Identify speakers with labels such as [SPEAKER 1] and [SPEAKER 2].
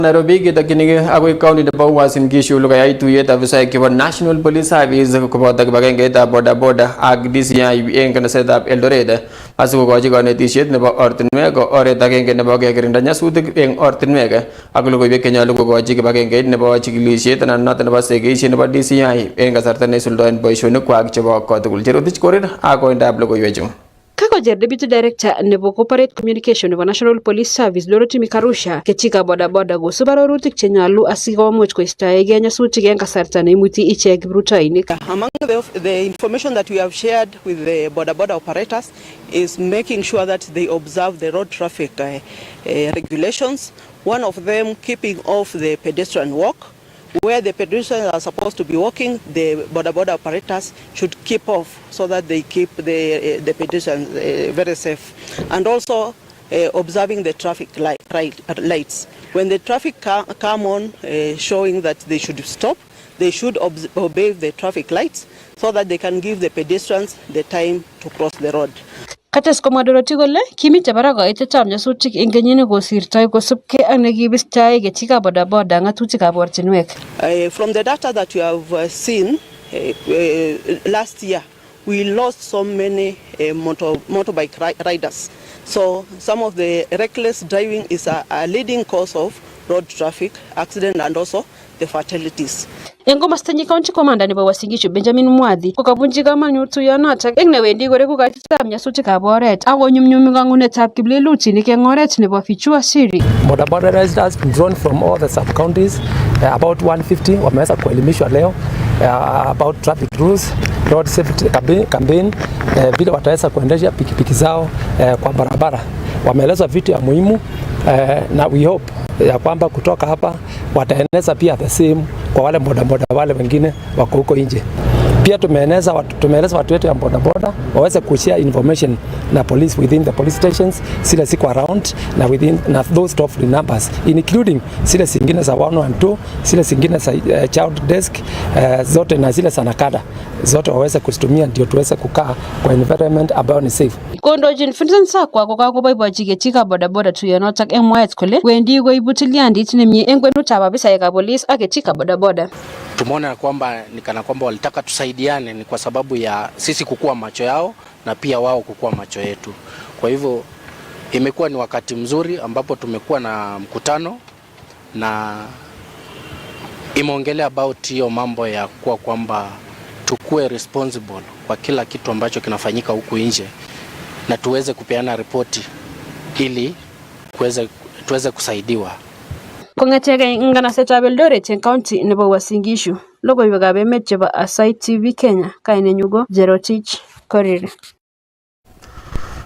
[SPEAKER 1] Nairobi kitakinige agoi county nebo Uasin Gishu lugayai tuyet afisaek chebo National Police Service koboto kibagengeitab Boda Boda ak DCI eng kanasetab Eldoret asikokochi kanetishet nebo ortinwek oret agenge nebo kekirinda nyasutik eng ortinwek ak logoiwek chenyolu kokochi kibagengeit nebo chikilishet anan noto nebo sekeshet nebo DCI eng kasarta neisuldoen boisionikwak chebo kotugul. Cherotich korir ak koindab logoiwechu.
[SPEAKER 2] Kakojer Deputy Director nebo Corporate Communication nebo National Police Service Dorothy Mikarusha kechika Boda Boda kosub arorutik chenyolu asikomuch koistoegei nyasutik eng kasarta neimuti ichek kiprutoinik.
[SPEAKER 3] Among the information that we have shared with the Boda Boda operators is making sure that they observe the road traffic regulations. One of them keeping off the pedestrian walk. Where the pedestrians are supposed to be walking, the Boda Boda operators should keep off so that they keep the pedestrians very safe. And also observing the traffic lights. When the traffic come on showing that they should stop, they should obey the traffic lights so that they can give the pedestrians the time to cross the road.
[SPEAKER 2] Kates komwa Dorothy kole kimite barak koitetab nyasutik eng kenyit nekosirtoi kosubkei ak nekibistoi kechika Boda Boda ng'atutikab ortinwek.
[SPEAKER 3] From the data that you have seen last year, we lost so many motorbike riders. So some of the reckless driving is a leading cause of road traffic accident and also the fatalities.
[SPEAKER 2] Eng komostanyi County Commander nebo Uasin Gishu Benjamin Mwadhi kokabunji kamanut tuyonotok eng newendi koreku kaitetab nyasutikab oret ak konyumnyumi kangunetab kiplelutinik eng oret nebo Fichua Siri.
[SPEAKER 4] Boda Boda has been drawn from all the sub counties, about 150 wameweza kuelimishwa leo about traffic rules, road safety campaign, vile wataweza kuendesha pikipiki zao kwa barabara. Wameelezwa vitu ya muhimu na we hope ya kwamba kutoka hapa wataeneza pia the same kwa wale boda boda wale wengine wako huko nje. Pia tumeeleza watu wetu ya boda boda waweze kushare information na police within the police stations, zile ziko around na within na those toll free numbers including zile zingine za 112, zile zingine za child desk zote na zile sanakada zote waweze kuzitumia ndio tuweze kukaa kwa environment ambayo ni safe.
[SPEAKER 2] Kondojin Vincent Sakwa kokakoboiboichi kechika Boda Boda tuyonotok eng mwaet kole wendi koibu tilyandit nemie eng kwenutab afisaekab police ak kechika Boda Boda.
[SPEAKER 5] Tumeona kwamba ni kana kwamba walitaka tusaidiane ni kwa sababu ya sisi kukua macho yao na pia wao kukua macho yetu. Kwa hivyo imekuwa ni wakati mzuri ambapo tumekuwa na mkutano na imeongelea about hiyo mambo ya kuwa kwamba tukue responsible kwa kila kitu ambacho kinafanyika huku nje na tuweze kupeana ripoti ili tuweze kusaidiwa.
[SPEAKER 2] Kong'etege nganasetab Eldoret eng county nebo Uasin Gishu, logoiwekab emet chebo Asai TV Kenya, kainenyu ko Cherotich Korir.